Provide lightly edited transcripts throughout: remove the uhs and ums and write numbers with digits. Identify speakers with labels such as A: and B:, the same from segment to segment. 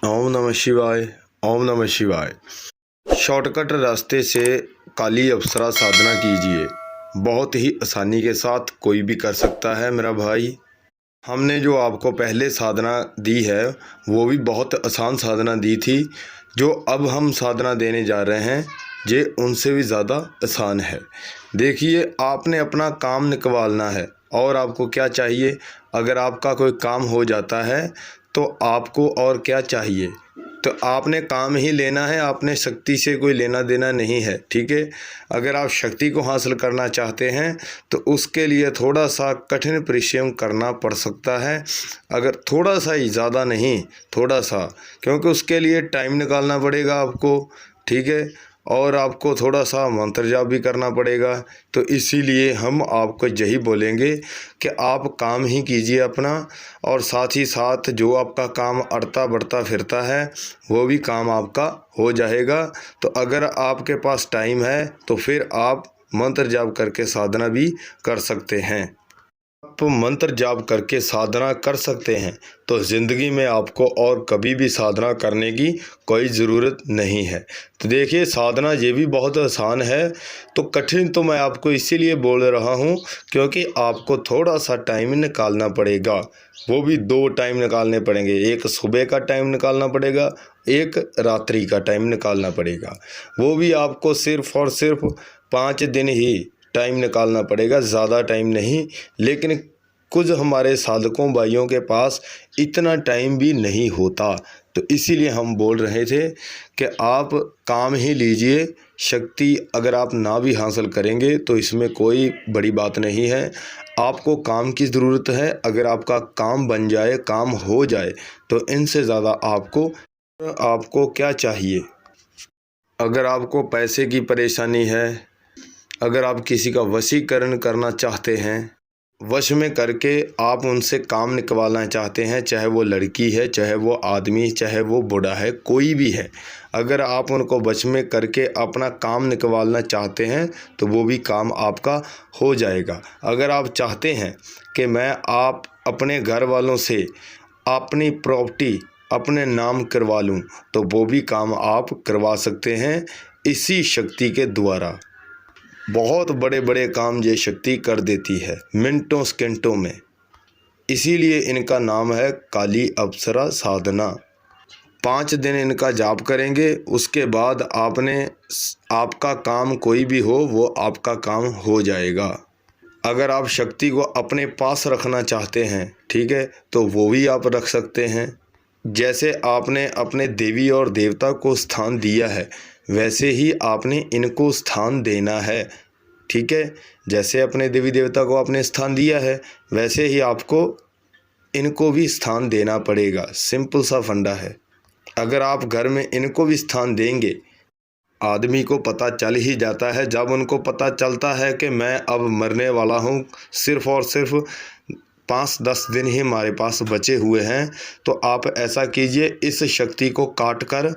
A: ओम नमः शिवाय। ओम नमः शिवाय। शॉर्टकट रास्ते से काली अप्सरा साधना कीजिए। बहुत ही आसानी के साथ कोई भी कर सकता है मेरा भाई। हमने जो आपको पहले साधना दी है वो भी बहुत आसान साधना दी थी। जो अब हम साधना देने जा रहे हैं ये उनसे भी ज़्यादा आसान है। देखिए, आपने अपना काम निकलवाना है और आपको क्या चाहिए। अगर आपका कोई काम हो जाता है तो आपको और क्या चाहिए, तो आपने काम ही लेना है। आपने शक्ति से कोई लेना देना नहीं है, ठीक है। अगर आप शक्ति को हासिल करना चाहते हैं तो उसके लिए थोड़ा सा कठिन परिश्रम करना पड़ सकता है। अगर थोड़ा सा ही, ज़्यादा नहीं, थोड़ा सा, क्योंकि उसके लिए टाइम निकालना पड़ेगा आपको, ठीक है। और आपको थोड़ा सा मंत्र जाप भी करना पड़ेगा। तो इसीलिए हम आपको यही बोलेंगे कि आप काम ही कीजिए अपना, और साथ ही साथ जो आपका काम अड़ता बढ़ता फिरता है वो भी काम आपका हो जाएगा। तो अगर आपके पास टाइम है तो फिर आप मंत्र जाप करके साधना भी कर सकते हैं। आप मंत्र जाप करके साधना कर सकते हैं तो ज़िंदगी में आपको और कभी भी साधना करने की कोई ज़रूरत नहीं है। तो देखिए, साधना ये भी बहुत आसान है। तो कठिन तो मैं आपको इसीलिए बोल रहा हूँ क्योंकि आपको थोड़ा सा टाइम निकालना पड़ेगा। वो भी 2 टाइम निकालने पड़ेंगे। एक सुबह का टाइम निकालना पड़ेगा, एक रात्रि का टाइम निकालना पड़ेगा। वो भी आपको सिर्फ़ और सिर्फ 5 दिन ही टाइम निकालना पड़ेगा, ज़्यादा टाइम नहीं। लेकिन कुछ हमारे साधकों भाइयों के पास इतना टाइम भी नहीं होता, तो इसीलिए हम बोल रहे थे कि आप काम ही लीजिए। शक्ति अगर आप ना भी हासिल करेंगे तो इसमें कोई बड़ी बात नहीं है। आपको काम की ज़रूरत है। अगर आपका काम बन जाए, काम हो जाए, तो इनसे ज़्यादा आपको क्या चाहिए। अगर आपको पैसे की परेशानी है, अगर आप किसी का वशीकरण करना चाहते हैं, वश में करके आप उनसे काम निकलवाना चाहते हैं, चाहे वो लड़की है, चाहे वो आदमी, चाहे वो बूढ़ा है, कोई भी है, अगर आप उनको वश में करके अपना काम निकलवाना चाहते हैं तो वो भी काम आपका हो जाएगा। अगर आप चाहते हैं कि मैं आप अपने घर वालों से अपनी प्रॉपर्टी अपने नाम करवा लूँ तो वो भी काम आप करवा सकते हैं इसी शक्ति के द्वारा। बहुत बड़े बड़े काम ये शक्ति कर देती है मिनटों सेकंडों में। इसीलिए इनका नाम है काली अप्सरा साधना। 5 दिन इनका जाप करेंगे, उसके बाद आपका काम कोई भी हो वो आपका काम हो जाएगा। अगर आप शक्ति को अपने पास रखना चाहते हैं, ठीक है, तो वो भी आप रख सकते हैं। जैसे आपने अपने देवी और देवता को स्थान दिया है वैसे ही आपने इनको स्थान देना है, ठीक है। जैसे अपने देवी देवता को आपने स्थान दिया है वैसे ही आपको इनको भी स्थान देना पड़ेगा। सिंपल सा फंडा है। अगर आप घर में इनको भी स्थान देंगे, आदमी को पता चल ही जाता है। जब उनको पता चलता है कि मैं अब मरने वाला हूँ, सिर्फ़ और सिर्फ 5-10 दिन ही हमारे पास बचे हुए हैं, तो आप ऐसा कीजिए, इस शक्ति को काट कर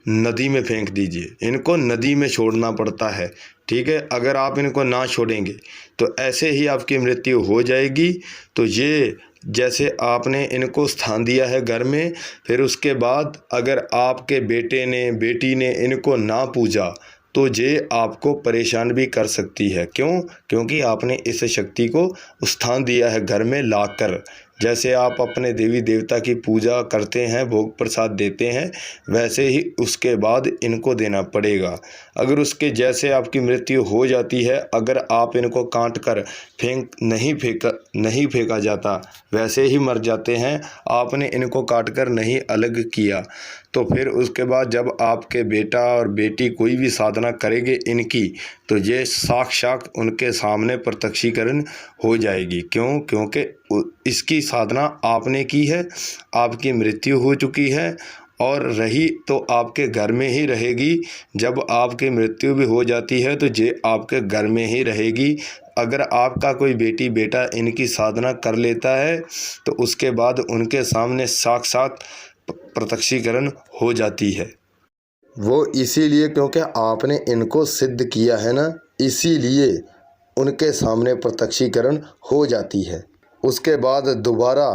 A: नदी में फेंक दीजिए। इनको नदी में छोड़ना पड़ता है, ठीक है। अगर आप इनको ना छोड़ेंगे तो ऐसे ही आपकी मृत्यु हो जाएगी। तो ये जैसे आपने इनको स्थान दिया है घर में, फिर उसके बाद अगर आपके बेटे ने बेटी ने इनको ना पूजा तो ये आपको परेशान भी कर सकती है। क्यों? क्योंकि आपने इस शक्ति को स्थान दिया है घर में लाकर। जैसे आप अपने देवी देवता की पूजा करते हैं, भोग प्रसाद देते हैं, वैसे ही उसके बाद इनको देना पड़ेगा। अगर उसके जैसे आपकी मृत्यु हो जाती है, अगर आप इनको काट कर नहीं फेंका जाता, वैसे ही मर जाते हैं, आपने इनको काट कर नहीं अलग किया, तो फिर उसके बाद जब आपके बेटा और बेटी कोई भी साधना करेंगे इनकी, तो ये साक्षात उनके सामने प्रत्यक्षीकरण हो जाएगी। क्यों? क्योंकि इसकी साधना आपने की है, आपकी मृत्यु हो चुकी है और रही तो आपके घर में ही रहेगी। जब आपकी मृत्यु भी हो जाती है तो ये आपके घर में ही रहेगी। अगर आपका कोई बेटी बेटा इनकी साधना कर लेता है तो उसके बाद उनके सामने साक्षात प्रत्यक्षीकरण हो जाती है। वो इसीलिए क्योंकि आपने इनको सिद्ध किया है ना, इसीलिए उनके सामने प्रत्यक्षीकरण हो जाती है। उसके बाद दोबारा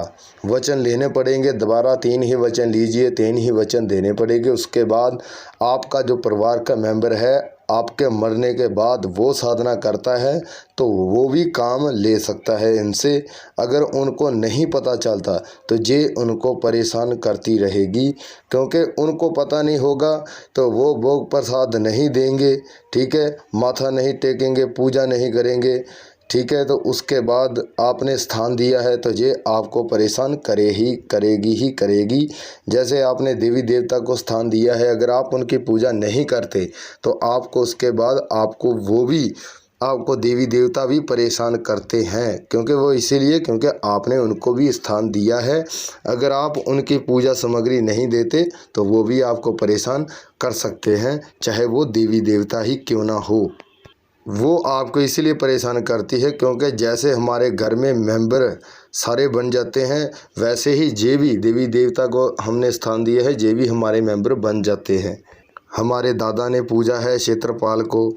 A: वचन लेने पड़ेंगे, दोबारा 3 ही वचन लीजिए, 3 ही वचन देने पड़ेंगे। उसके बाद आपका जो परिवार का मेंबर है आपके मरने के बाद वो साधना करता है तो वो भी काम ले सकता है इनसे। अगर उनको नहीं पता चलता तो ये उनको परेशान करती रहेगी, क्योंकि उनको पता नहीं होगा तो वो भोग प्रसाद नहीं देंगे, ठीक है, माथा नहीं टेकेंगे, पूजा नहीं करेंगे, ठीक है। तो उसके बाद आपने स्थान दिया है तो ये आपको परेशान करेगी। जैसे आपने देवी देवता को स्थान दिया है, अगर आप उनकी पूजा नहीं करते तो आपको उसके बाद आपको देवी देवता भी परेशान करते हैं, क्योंकि वो इसीलिए क्योंकि आपने उनको भी स्थान दिया है। अगर आप उनकी पूजा सामग्री नहीं देते तो वो भी आपको परेशान कर सकते हैं, चाहे वो देवी देवता ही क्यों ना हो। वो आपको इसीलिए परेशान करती है क्योंकि जैसे हमारे घर में मेंबर सारे बन जाते हैं, वैसे ही ये भी देवी देवता को हमने स्थान दिया है, ये भी हमारे मेंबर बन जाते हैं। हमारे दादा ने पूजा है क्षेत्रपाल को,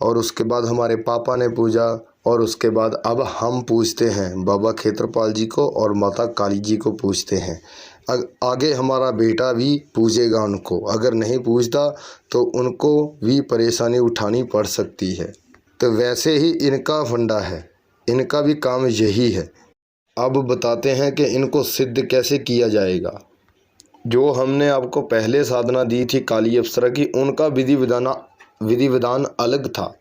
A: और उसके बाद हमारे पापा ने पूजा, और उसके बाद अब हम पूजते हैं बाबा क्षेत्रपाल जी को और माता काली जी को पूजते हैं। आगे हमारा बेटा भी पूजेगा उनको, अगर नहीं पूजता तो उनको भी परेशानी उठानी पड़ सकती है। तो वैसे ही इनका फंडा है, इनका भी काम यही है। अब बताते हैं कि इनको सिद्ध कैसे किया जाएगा। जो हमने आपको पहले साधना दी थी काली अप्सरा की, उनका विधि विधान अलग था।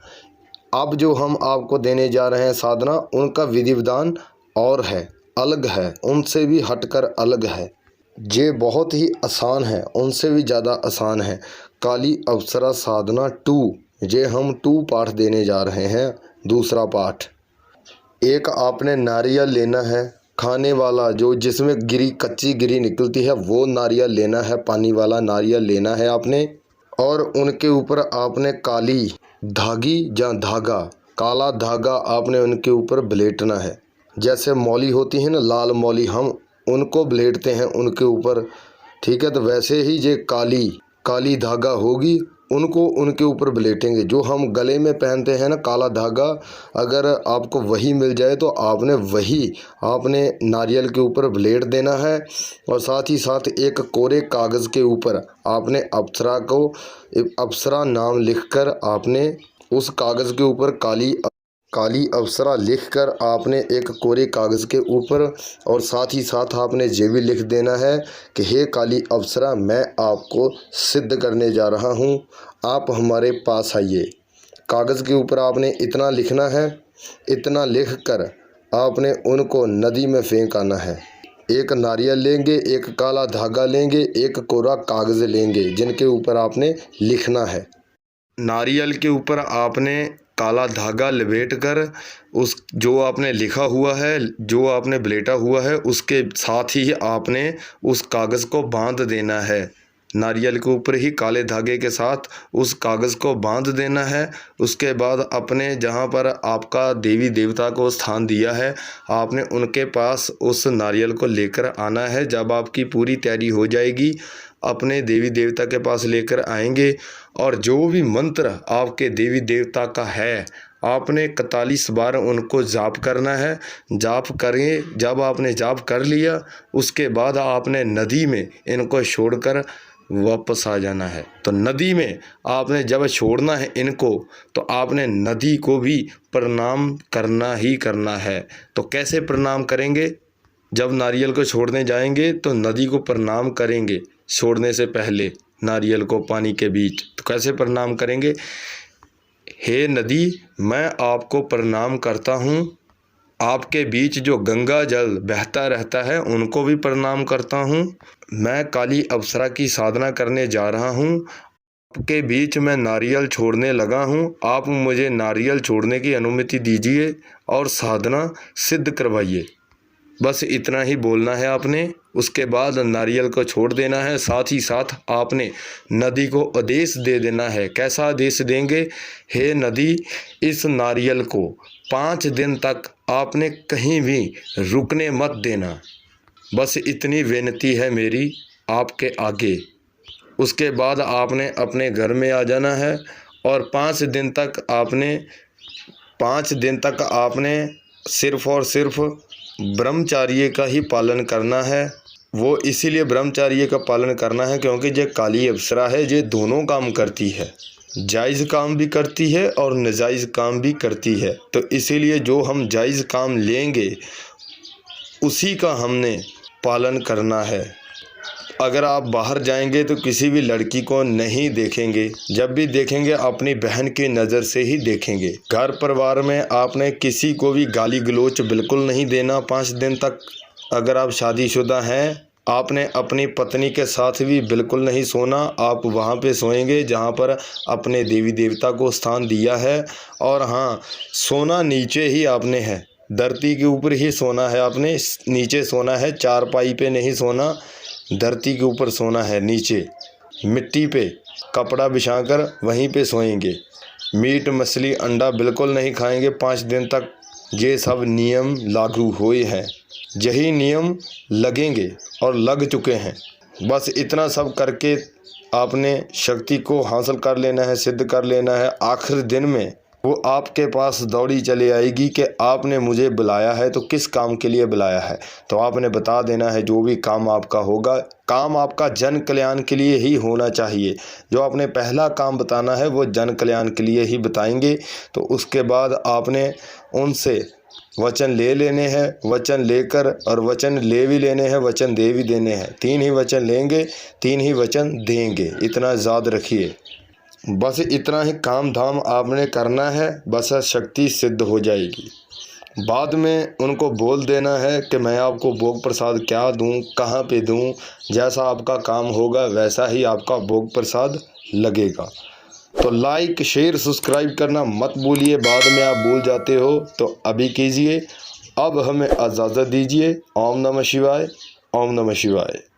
A: अब जो हम आपको देने जा रहे हैं साधना, उनका विधि विधान और है, अलग है, उनसे भी हटकर अलग है। ये बहुत ही आसान है, उनसे भी ज़्यादा आसान है। काली अप्सरा साधना 2, ये हम 2 पाठ देने जा रहे हैं। दूसरा पाठ, एक आपने नारियल लेना है खाने वाला, जो जिसमें कच्ची गिरी निकलती है वो नारियल लेना है, पानी वाला नारियल लेना है आपने। और उनके ऊपर आपने काली धागी या धागा, काला धागा आपने उनके ऊपर ब्लेटना है। जैसे मौली होती है ना, लाल मौली, हम उनको ब्लेटते हैं उनके ऊपर, ठीक है। तो वैसे ही ये काली धागा होगी, उनको उनके ऊपर ब्लेटेंगे। जो हम गले में पहनते हैं ना काला धागा, अगर आपको वही मिल जाए तो आपने नारियल के ऊपर ब्लेट देना है। और साथ ही साथ एक कोरे कागज़ के ऊपर आपने अप्सरा नाम लिखकर आपने उस कागज़ के ऊपर काली अप्सरा लिखकर आपने एक कोरे कागज़ के ऊपर, और साथ ही साथ आपने ये भी लिख देना है कि हे काली अप्सरा, मैं आपको सिद्ध करने जा रहा हूँ, आप हमारे पास आइए। कागज़ के ऊपर आपने इतना लिखना है, इतना लिख कर आपने उनको नदी में फेंक आना है। एक नारियल लेंगे, एक काला धागा लेंगे, एक कोरा कागज़ लेंगे, जिनके ऊपर आपने लिखना है। नारियल के ऊपर आपने काला धागा लपेट कर जो आपने लिखा हुआ है, जो आपने ब्लेटा हुआ है, उसके साथ ही आपने उस कागज़ को बांध देना है। नारियल के ऊपर ही काले धागे के साथ उस कागज़ को बांध देना है। उसके बाद अपने जहाँ पर आपका देवी देवता को स्थान दिया है, आपने उनके पास उस नारियल को लेकर आना है। जब आपकी पूरी तैयारी हो जाएगी, अपने देवी देवता के पास लेकर आएंगे, और जो भी मंत्र आपके देवी देवता का है आपने 41 बार उनको जाप करना है। जाप करें, जब आपने जाप कर लिया उसके बाद आपने नदी में इनको छोड़कर वापस आ जाना है। तो नदी में आपने जब छोड़ना है इनको, तो आपने नदी को भी प्रणाम करना ही करना है। तो कैसे प्रणाम करेंगे? जब नारियल को छोड़ने जाएंगे तो नदी को प्रणाम करेंगे, छोड़ने से पहले नारियल को पानी के बीच। तो कैसे प्रणाम करेंगे? हे नदी, मैं आपको प्रणाम करता हूँ। आपके बीच जो गंगा जल बहता रहता है उनको भी प्रणाम करता हूँ। मैं काली अप्सरा की साधना करने जा रहा हूँ, आपके बीच में नारियल छोड़ने लगा हूँ। आप मुझे नारियल छोड़ने की अनुमति दीजिए और साधना सिद्ध करवाइए। बस इतना ही बोलना है आपने। उसके बाद नारियल को छोड़ देना है। साथ ही साथ आपने नदी को आदेश दे देना है। कैसा आदेश देंगे? हे नदी, इस नारियल को 5 दिन तक आपने कहीं भी रुकने मत देना। बस इतनी विनती है मेरी आपके आगे। उसके बाद आपने अपने घर में आ जाना है, और 5 दिन तक आपने सिर्फ़ और सिर्फ ब्रह्मचार्य का ही पालन करना है। वो इसीलिए ब्रह्मचार्य का पालन करना है क्योंकि ये काली अप्सरा है, ये दोनों काम करती है, जायज़ काम भी करती है और नाजायज़ काम भी करती है। तो इसीलिए जो हम जायज़ काम लेंगे उसी का हमने पालन करना है। अगर आप बाहर जाएंगे तो किसी भी लड़की को नहीं देखेंगे, जब भी देखेंगे अपनी बहन की नज़र से ही देखेंगे। घर परिवार में आपने किसी को भी गाली गलौच बिल्कुल नहीं देना 5 दिन तक। अगर आप शादीशुदा हैं, आपने अपनी पत्नी के साथ भी बिल्कुल नहीं सोना। आप वहाँ पे सोएंगे जहाँ पर अपने देवी देवता को स्थान दिया है। और हाँ, सोना नीचे ही आपने है, धरती के ऊपर ही सोना है, आपने नीचे सोना है, चारपाई पे नहीं सोना, धरती के ऊपर सोना है, नीचे मिट्टी पे कपड़ा बिछाकर वहीं पे सोएंगे। मीट मछली अंडा बिल्कुल नहीं खाएंगे 5 दिन तक। ये सब नियम लागू हुए हैं, यही नियम लगेंगे और लग चुके हैं। बस इतना सब करके आपने शक्ति को हासिल कर लेना है, सिद्ध कर लेना है। आखिर दिन में वो आपके पास दौड़ी चली आएगी कि आपने मुझे बुलाया है, तो किस काम के लिए बुलाया है। तो आपने बता देना है, जो भी काम आपका होगा, काम आपका जन कल्याण के लिए ही होना चाहिए। जो आपने पहला काम बताना है वो जन कल्याण के लिए ही बताएंगे। तो उसके बाद आपने उनसे वचन ले लेने हैं, वचन लेकर और वचन ले भी लेने हैं, वचन दे भी देने हैं। 3 ही वचन लेंगे, 3 ही वचन देंगे, इतना याद रखिए। बस इतना ही काम धाम आपने करना है, बस शक्ति सिद्ध हो जाएगी। बाद में उनको बोल देना है कि मैं आपको भोग प्रसाद क्या दूं, कहाँ पे दूं। जैसा आपका काम होगा वैसा ही आपका भोग प्रसाद लगेगा। तो लाइक शेयर सब्सक्राइब करना मत भूलिए, बाद में आप भूल जाते हो तो अभी कीजिए। अब हमें इजाज़त दीजिए। ओम नमः शिवाय, ओम नमः शिवाय।